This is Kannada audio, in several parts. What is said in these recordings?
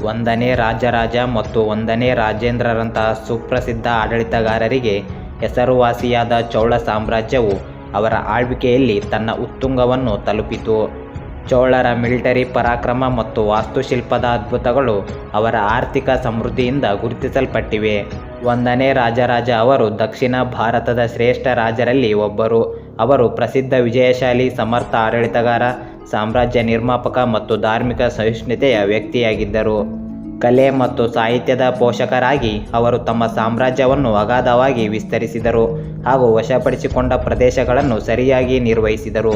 ಒಂದನೇ ರಾಜರಾಜ ಮತ್ತು ಒಂದನೇ ರಾಜೇಂದ್ರರಂತಹ ಸುಪ್ರಸಿದ್ಧ ಆಡಳಿತಗಾರರಿಗೆ ಹೆಸರುವಾಸಿಯಾದ ಚೋಳ ಸಾಮ್ರಾಜ್ಯವು ಅವರ ಆಳ್ವಿಕೆಯಲ್ಲಿ ತನ್ನ ಉತ್ತುಂಗವನ್ನು ತಲುಪಿತು. ಚೋಳರ ಮಿಲಿಟರಿ ಪರಾಕ್ರಮ ಮತ್ತು ವಾಸ್ತುಶಿಲ್ಪದ ಅದ್ಭುತಗಳು ಅವರ ಆರ್ಥಿಕ ಸಮೃದ್ಧಿಯಿಂದ ಗುರುತಿಸಲ್ಪಟ್ಟಿವೆ. ಒಂದನೇ ರಾಜರಾಜ ಅವರು ದಕ್ಷಿಣ ಭಾರತದ ಶ್ರೇಷ್ಠ ರಾಜರಲ್ಲಿ ಒಬ್ಬರು. ಅವರು ಪ್ರಸಿದ್ಧ ವಿಜಯಶಾಲಿ, ಸಮರ್ಥ ಆಡಳಿತಗಾರ, ಸಾಮ್ರಾಜ್ಯ ನಿರ್ಮಾಪಕ ಮತ್ತು ಧಾರ್ಮಿಕ ಸಹಿಷ್ಣುತೆಯ ವ್ಯಕ್ತಿಯಾಗಿದ್ದರು. ಕಲೆ ಮತ್ತು ಸಾಹಿತ್ಯದ ಪೋಷಕರಾಗಿ ಅವರು ತಮ್ಮ ಸಾಮ್ರಾಜ್ಯವನ್ನು ಅಗಾಧವಾಗಿ ವಿಸ್ತರಿಸಿದರು ಹಾಗೂ ವಶಪಡಿಸಿಕೊಂಡ ಪ್ರದೇಶಗಳನ್ನು ಸರಿಯಾಗಿ ನಿರ್ವಹಿಸಿದರು.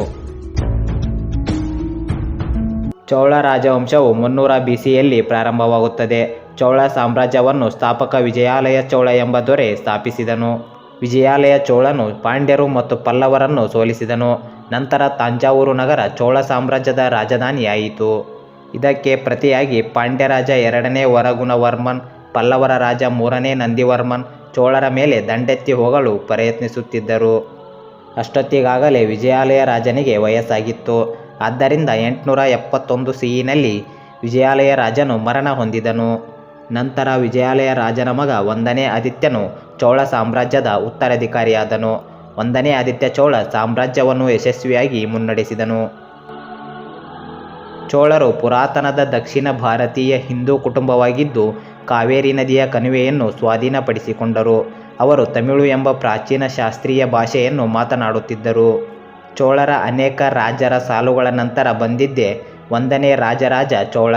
ಚೋಳ ರಾಜವಂಶವು 300 BCಯಲ್ಲಿ ಪ್ರಾರಂಭವಾಗುತ್ತದೆ. ಚೋಳ ಸಾಮ್ರಾಜ್ಯವನ್ನು ಸ್ಥಾಪಕ ವಿಜಯಾಲಯ ಚೋಳ ಎಂಬ ದೊರೆ ಸ್ಥಾಪಿಸಿದನು. ವಿಜಯಾಲಯ ಚೋಳನು ಪಾಂಡ್ಯರು ಮತ್ತು ಪಲ್ಲವರನ್ನು ಸೋಲಿಸಿದನು. ನಂತರ ತಂಜಾವೂರು ನಗರ ಚೋಳ ಸಾಮ್ರಾಜ್ಯದ ರಾಜಧಾನಿಯಾಯಿತು. ಇದಕ್ಕೆ ಪ್ರತಿಯಾಗಿ ಪಾಂಡ್ಯರಾಜ 2ನೇ ವರಗುಣವರ್ಮನ್, ಪಲ್ಲವರ ರಾಜ 3ನೇ ನಂದಿವರ್ಮನ್ ಚೋಳರ ಮೇಲೆ ದಂಡೆತ್ತಿ ಹೋಗಲು ಪ್ರಯತ್ನಿಸುತ್ತಿದ್ದರು. ಅಷ್ಟೊತ್ತಿಗಾಗಲೇ ವಿಜಯಾಲಯ ರಾಜನಿಗೆ ವಯಸ್ಸಾಗಿತ್ತು. ಆದ್ದರಿಂದ 871 CEನಲ್ಲಿ ವಿಜಯಾಲಯ ರಾಜನು ಮರಣ ಹೊಂದಿದನು. ನಂತರ ವಿಜಯಾಲಯ ರಾಜನ ಮಗ 1ನೇ ಆದಿತ್ಯನು ಚೋಳ ಸಾಮ್ರಾಜ್ಯದ ಉತ್ತರಾಧಿಕಾರಿಯಾದನು. 1ನೇ ಆದಿತ್ಯ ಚೋಳ ಸಾಮ್ರಾಜ್ಯವನ್ನು ಯಶಸ್ವಿಯಾಗಿ ಮುನ್ನಡೆಸಿದನು. ಚೋಳರು ಪುರಾತನದ ದಕ್ಷಿಣ ಭಾರತೀಯ ಹಿಂದೂ ಕುಟುಂಬವಾಗಿದ್ದು ಕಾವೇರಿ ನದಿಯ ಕಣಿವೆಯನ್ನು ಸ್ವಾಧೀನಪಡಿಸಿಕೊಂಡರು. ಅವರು ತಮಿಳು ಎಂಬ ಪ್ರಾಚೀನ ಶಾಸ್ತ್ರೀಯ ಭಾಷೆಯನ್ನು ಮಾತನಾಡುತ್ತಿದ್ದರು. ಚೋಳರ ಅನೇಕ ರಾಜರ ಸಾಲುಗಳ ನಂತರ ಬಂದಿದ್ದೇ 1ನೇ ರಾಜರಾಜ ಚೋಳ.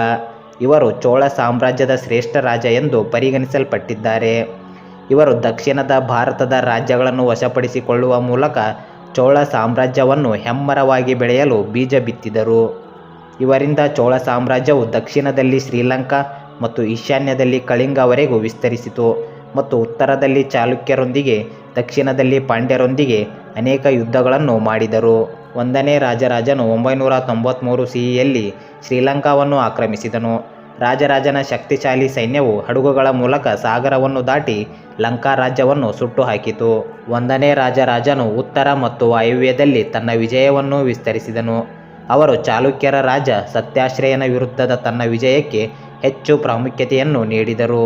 ಇವರು ಚೋಳ ಸಾಮ್ರಾಜ್ಯದ ಶ್ರೇಷ್ಠ ರಾಜ ಎಂದು ಪರಿಗಣಿಸಲ್ಪಟ್ಟಿದ್ದಾರೆ. ಇವರು ದಕ್ಷಿಣದ ಭಾರತದ ರಾಜ್ಯಗಳನ್ನು ವಶಪಡಿಸಿಕೊಳ್ಳುವ ಮೂಲಕ ಚೋಳ ಸಾಮ್ರಾಜ್ಯವನ್ನು ಹೆಮ್ಮರವಾಗಿ ಬೆಳೆಯಲು ಬೀಜ ಬಿತ್ತಿದರು. ಇವರಿಂದ ಚೋಳ ಸಾಮ್ರಾಜ್ಯವು ದಕ್ಷಿಣದಲ್ಲಿ ಶ್ರೀಲಂಕಾ ಮತ್ತು ಈಶಾನ್ಯದಲ್ಲಿ ಕಳಿಂಗವರೆಗೂ ವಿಸ್ತರಿಸಿತು ಮತ್ತು ಉತ್ತರದಲ್ಲಿ ಚಾಲುಕ್ಯರೊಂದಿಗೆ, ದಕ್ಷಿಣದಲ್ಲಿ ಪಾಂಡ್ಯರೊಂದಿಗೆ ಅನೇಕ ಯುದ್ಧಗಳನ್ನು ಮಾಡಿದರು. 1ನೇ ರಾಜರಾಜನು 993 CEಯಲ್ಲಿ ಶ್ರೀಲಂಕಾವನ್ನು ಆಕ್ರಮಿಸಿದನು. ರಾಜರಾಜನ ಶಕ್ತಿಶಾಲಿ ಸೈನ್ಯವು ಹಡಗುಗಳ ಮೂಲಕ ಸಾಗರವನ್ನು ದಾಟಿ ಲಂಕಾ ರಾಜ್ಯವನ್ನು ಸುಟ್ಟು ಹಾಕಿತು. 1ನೇ ರಾಜರಾಜನು ಉತ್ತರ ಮತ್ತು ವಾಯುವ್ಯದಲ್ಲಿ ತನ್ನ ವಿಜಯವನ್ನು ವಿಸ್ತರಿಸಿದನು. ಅವರು ಚಾಲುಕ್ಯರ ರಾಜ ಸತ್ಯಾಶ್ರಯನ ವಿರುದ್ಧದ ತನ್ನ ವಿಜಯಕ್ಕೆ ಹೆಚ್ಚು ಪ್ರಾಮುಖ್ಯತೆಯನ್ನು ನೀಡಿದರು.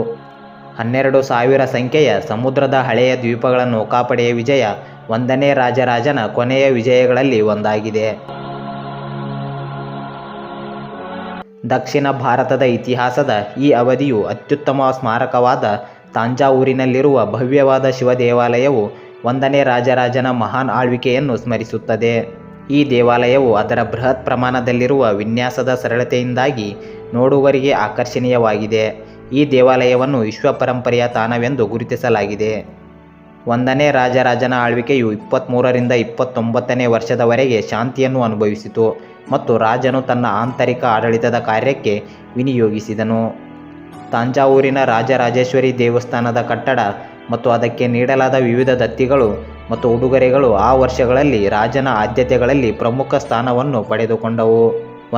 12,000 ಸಂಖ್ಯೆಯ ಸಮುದ್ರದ ಹಳೆಯ ದ್ವೀಪಗಳ ನೌಕಾಪಡೆಯ ವಿಜಯ 1ನೇ ರಾಜರಾಜನ ಕೊನೆಯ ವಿಜಯಗಳಲ್ಲಿ ಒಂದಾಗಿದೆ. ದಕ್ಷಿಣ ಭಾರತದ ಇತಿಹಾಸದ ಈ ಅವಧಿಯು ಅತ್ಯುತ್ತಮ ಸ್ಮಾರಕವಾದ ತಂಜಾವೂರಿನಲ್ಲಿರುವ ಭವ್ಯವಾದ ಶಿವ ದೇವಾಲಯವು 1ನೇ ರಾಜರಾಜನ ಮಹಾನ್ ಆಳ್ವಿಕೆಯನ್ನು ಸ್ಮರಿಸುತ್ತದೆ. ಈ ದೇವಾಲಯವು ಅದರ ಬೃಹತ್ ಪ್ರಮಾಣದಲ್ಲಿರುವ ವಿನ್ಯಾಸದ ಸರಳತೆಯಿಂದಾಗಿ ನೋಡುಗರಿಗೆ ಆಕರ್ಷಣೀಯವಾಗಿದೆ. ಈ ದೇವಾಲಯವನ್ನು ವಿಶ್ವ ಪರಂಪರೆಯ ತಾಣವೆಂದು ಗುರುತಿಸಲಾಗಿದೆ. 1ನೇ ರಾಜರಾಜನ ಆಳ್ವಿಕೆಯು 23ರಿಂದ 29ನೇ ವರ್ಷದವರೆಗೆ ಶಾಂತಿಯನ್ನು ಅನುಭವಿಸಿತು ಮತ್ತು ರಾಜನು ತನ್ನ ಆಂತರಿಕ ಆಡಳಿತದ ಕಾರ್ಯಕ್ಕೆ ವಿನಿಯೋಗಿಸಿದನು. ತಂಜಾವೂರಿನ ರಾಜರಾಜೇಶ್ವರಿ ದೇವಸ್ಥಾನದ ಕಟ್ಟಡ ಮತ್ತು ಅದಕ್ಕೆ ನೀಡಲಾದ ವಿವಿಧ ದತ್ತಿಗಳು ಮತ್ತು ಉಡುಗೊರೆಗಳು ಆ ವರ್ಷಗಳಲ್ಲಿ ರಾಜನ ಆದ್ಯತೆಗಳಲ್ಲಿ ಪ್ರಮುಖ ಸ್ಥಾನವನ್ನು ಪಡೆದುಕೊಂಡವು.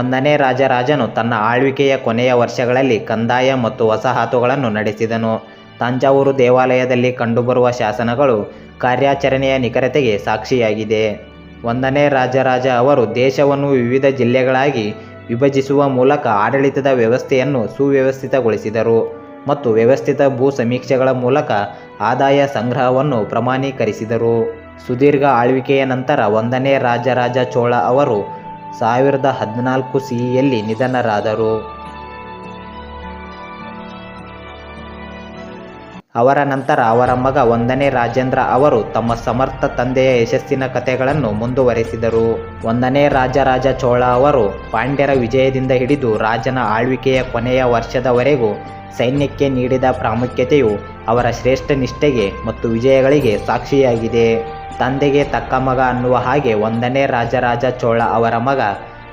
1ನೇ ರಾಜರಾಜನು ತನ್ನ ಆಳ್ವಿಕೆಯ ಕೊನೆಯ ವರ್ಷಗಳಲ್ಲಿ ಕಂದಾಯ ಮತ್ತು ವಸಾಹತುಗಳನ್ನು ನಡೆಸಿದನು. ತಂಜಾವೂರು ದೇವಾಲಯದಲ್ಲಿ ಕಂಡುಬರುವ ಶಾಸನಗಳು ಕಾರ್ಯಾಚರಣೆಯ ನಿಖರತೆಗೆ ಸಾಕ್ಷಿಯಾಗಿದೆ. 1ನೇ ರಾಜರಾಜ ಅವರು ದೇಶವನ್ನು ವಿವಿಧ ಜಿಲ್ಲೆಗಳಾಗಿ ವಿಭಜಿಸುವ ಮೂಲಕ ಆಡಳಿತದ ವ್ಯವಸ್ಥೆಯನ್ನು ಸುವ್ಯವಸ್ಥಿತಗೊಳಿಸಿದರು ಮತ್ತು ವ್ಯವಸ್ಥಿತ ಭೂ ಸಮೀಕ್ಷೆಗಳ ಮೂಲಕ ಆದಾಯ ಸಂಗ್ರಹವನ್ನು ಪ್ರಮಾಣೀಕರಿಸಿದರು. ಸುದೀರ್ಘ ಆಳ್ವಿಕೆಯ ನಂತರ 1ನೇ ರಾಜರಾಜ ಚೋಳ ಅವರು 1014 CEಯಲ್ಲಿ ನಿಧನರಾದರು. ಅವರ ನಂತರ ಅವರ ಮಗ 1ನೇ ರಾಜೇಂದ್ರ ಅವರು ತಮ್ಮ ಸಮರ್ಥ ತಂದೆಯ ಯಶಸ್ಸಿನ ಕಥೆಗಳನ್ನು ಮುಂದುವರೆಸಿದರು. 1ನೇ ರಾಜರಾಜ ಚೋಳ ಅವರು ಪಾಂಡ್ಯರ ವಿಜಯದಿಂದ ಹಿಡಿದು ರಾಜನ ಆಳ್ವಿಕೆಯ ಕೊನೆಯ ವರ್ಷದವರೆಗೂ ಸೈನ್ಯಕ್ಕೆ ನೀಡಿದ ಪ್ರಾಮುಖ್ಯತೆಯು ಅವರ ಶ್ರೇಷ್ಠ ನಿಷ್ಠೆಗೆ ಮತ್ತು ವಿಜಯಗಳಿಗೆ ಸಾಕ್ಷಿಯಾಗಿದೆ. ತಂದೆಗೆ ತಕ್ಕ ಮಗ ಅನ್ನುವ ಹಾಗೆ 1ನೇ ರಾಜರಾಜ ಚೋಳ ಅವರ ಮಗ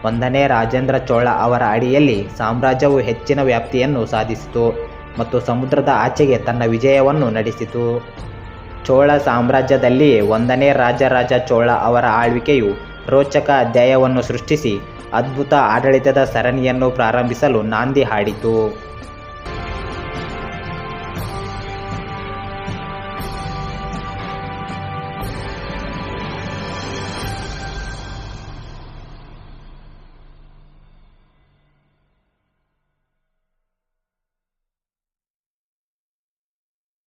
1ನೇ ರಾಜೇಂದ್ರ ಚೋಳ ಅವರ ಅಡಿಯಲ್ಲಿ ಸಾಮ್ರಾಜ್ಯವು ಹೆಚ್ಚಿನ ವ್ಯಾಪ್ತಿಯನ್ನು ಸಾಧಿಸಿತು ಮತ್ತು ಸಮುದ್ರದ ಆಚೆಗೆ ತನ್ನ ವಿಜಯವನ್ನು ನಡೆಸಿತು. ಚೋಳ ಸಾಮ್ರಾಜ್ಯದಲ್ಲಿಯೇ 1ನೇ ರಾಜರಾಜ ಚೋಳ ಅವರ ಆಳ್ವಿಕೆಯು ರೋಚಕ ಅಧ್ಯಾಯವನ್ನು ಸೃಷ್ಟಿಸಿ ಅದ್ಭುತ ಆಡಳಿತದ ಸರಣಿಯನ್ನು ಪ್ರಾರಂಭಿಸಲು ನಾಂದಿ ಹಾಡಿತು.